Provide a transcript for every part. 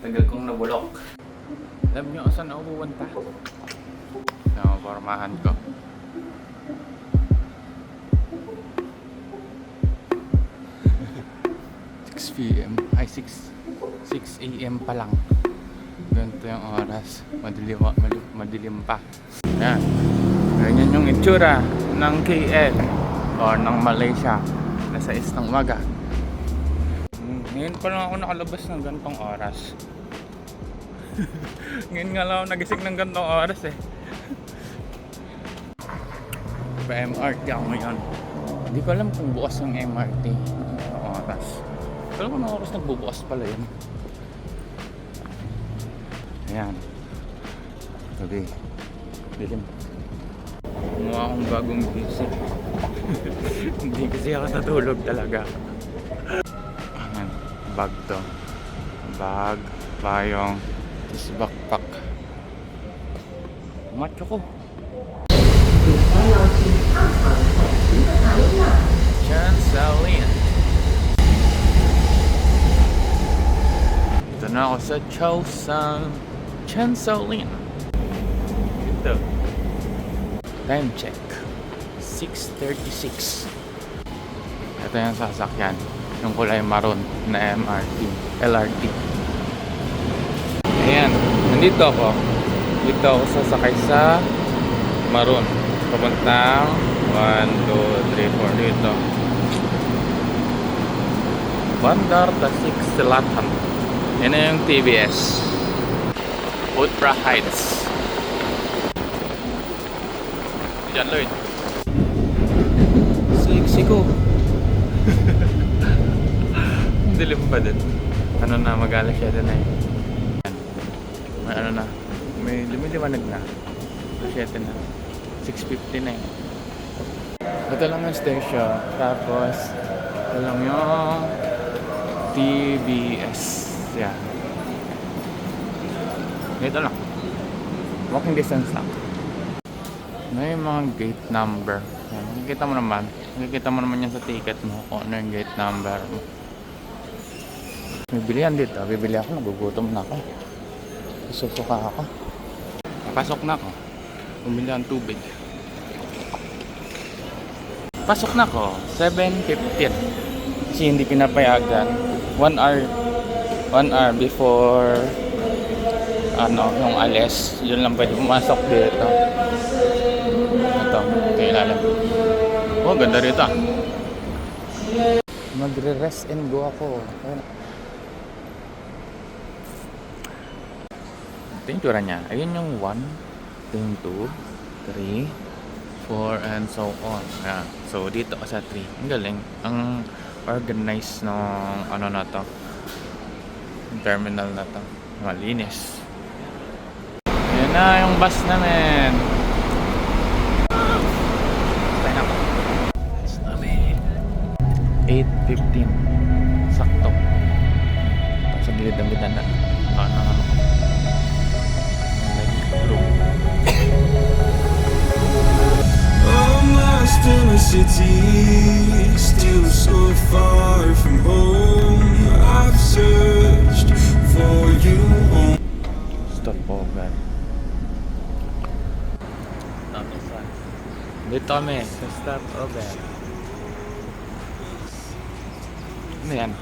Tagal kong nabulok. Alam nyo saan ako pupunta? Pormahan ko. 6 PM. Ay, 6 AM pa lang. Ganito yung oras. Madilim pa. Ayan. Ganyan yung itsura ng KL or ng Malaysia. Nasa ng umaga. Ngayon pa lang ako nakalabas ng ganitong oras. Ngayon nga lang ako nagising ng ganitong oras eh. Pa MRT ako ngayon. Hindi ko alam kung bukas yung MRT ng oras. Alam ko ng oras nagbubukas pala yun. Ayan. Gabi. Dilim. Kumuha akong bagong isip. Hindi kasi ako natulog talaga. Ayan. Bag to. Bag. Payong. Tapos backpack. Macho ko. Chansalin. Ito na ako sa Chosan Chansalin. Ito. Time check 6:36. Ito yung sasakyan, yung kulay maroon na LRT. Ayan, nandito ako. Dito ako sasakay sa maroon papuntang 1, 2, 3, 4 dito Bandar Tasik Selatan. Yan na yung TBS Ultra Heights. Diyan Lloyd. Siksi ko. Dilim pa din. Ano na, mag-alas siya din eh. May ano na, may lumiliwanag na. 7 na. 6:50 na eh. Ito lang yung station. Tapos, ito lang yung TBS. Yan. Ito lang. Walking distance lang. May mga gate number. Yan. Makikita mo naman. Makikita mo naman yan sa ticket mo kung ano yung gate number mo. May bilihan dito. Bibili ako. Nagugutom na ako. Susuka ako. Pasok na ako. Bumili ang tubig. Pasok na ako. 7:15. Kasi hindi pinapayagan. 1 hour before yung alis. Yun lang pwede pumasok dito. Ito ilalim. Oh, ganda rito. Magre-rest and go ako. Ito yung tura niya. Ayun yung 1, 2, 3, 4, and so on. Ayan. So, dito ka sa 3. Ang galing. Ang organized ng ano na to. Terminal na to. Malinis. Ayan na yung bus namin. Stay na ko. Bus namin. 8:15. Sakto. Sa gilid ang gitna na. I'm lost in a city, still so far from home. I've searched for you. Stop over. Dito kami sa stop over. Ano yan?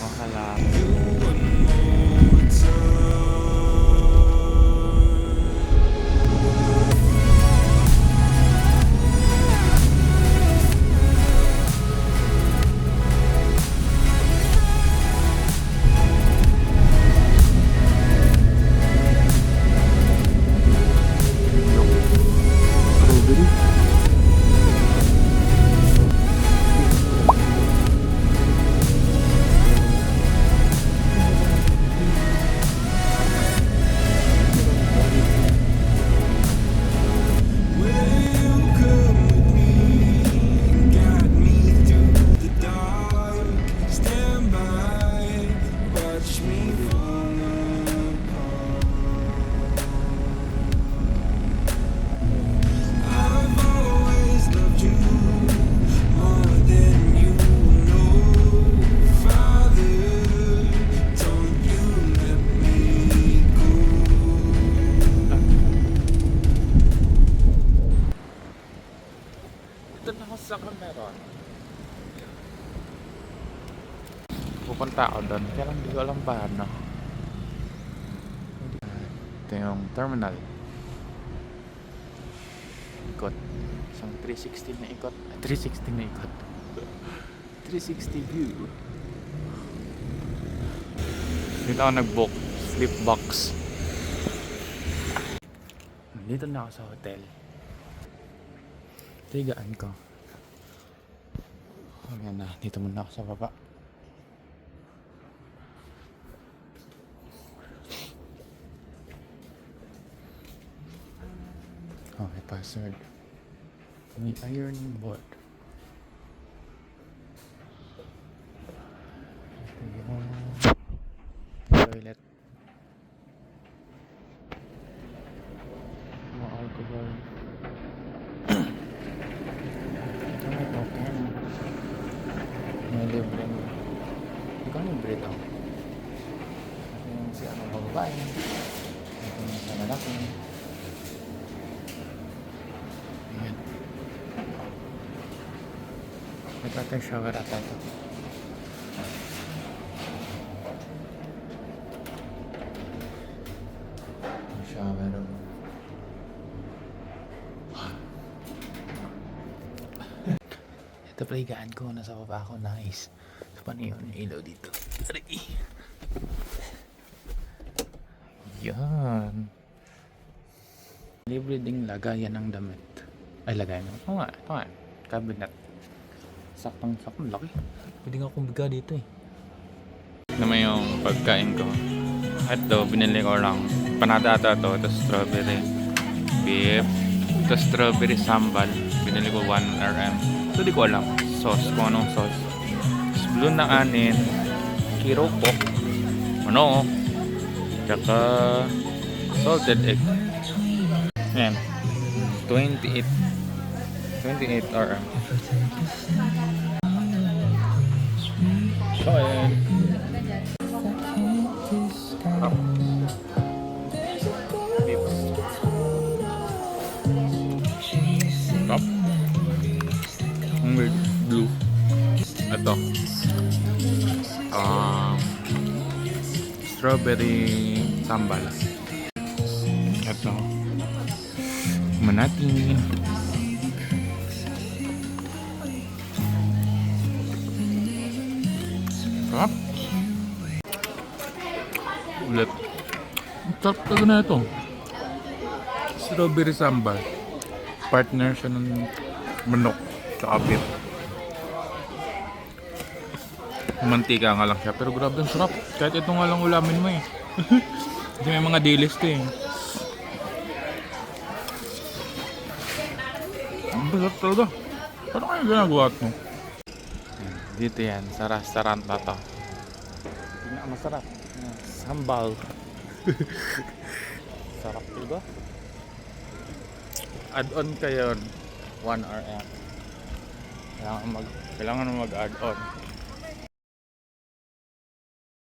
Akala. tao doon. Kaya lang hindi ko alam paano. Ito yung terminal. Ikot. Isang 360 na ikot. 360 na ikot. 360 view. Dito ako nag-book. Sleep box. Dito na ako sa hotel. Tigaan ko. Ayan na. Dito muna ako sa baba. Oh, may password. May ironing board. Ito yung toilet. Mga alcohol. Ito may token. May libre mo. Ikaw libre ito. Ito yung si ano babae. Ito yung sa lalaki. Ayan. Ito ata yung shower ata ito. Yung shower room. Ito pala higaan ko. Nasa baba ako. Nice. So paano yun? Yung ilaw dito. Aray. Yan. Libre ding lagayan ng damit. Ay, lagayan mo. Oo nga. Ito nga. Cabinet. Saktong laki. Pwede nga akong biga dito eh. Naman yung pagkain ko. Ito, binili ko lang. Panada ata ito. Ito strawberry beef. Ito strawberry sambal. Binili ko 1 RM. Ito di ko alam. Sauce. Kung anong sauce. Tapos blue na anin. Kiroko. Ano? Tsaka salted egg. Ayan. 28 RM. So, ayan. Up. Beef. Up. With blue. Ito. Strawberry sambal. Ito. Natin. Sarap. Ulit. Sarap talaga na ito. Strawberry sambal. Partner siya ng manok sa beef. Mantika nga lang siya. Pero grabe ang sarap. Kahit ito nga lang ulamin mo eh. Kasi may mga dilis to eh. Ang sarap talaga. Paano kaya ginagawa ito? Dito yan. Sa restaurant na to. Masarap. Sambal. Sarap talaga. Add-on kayo 1 RM. Kailangan mag-add-on.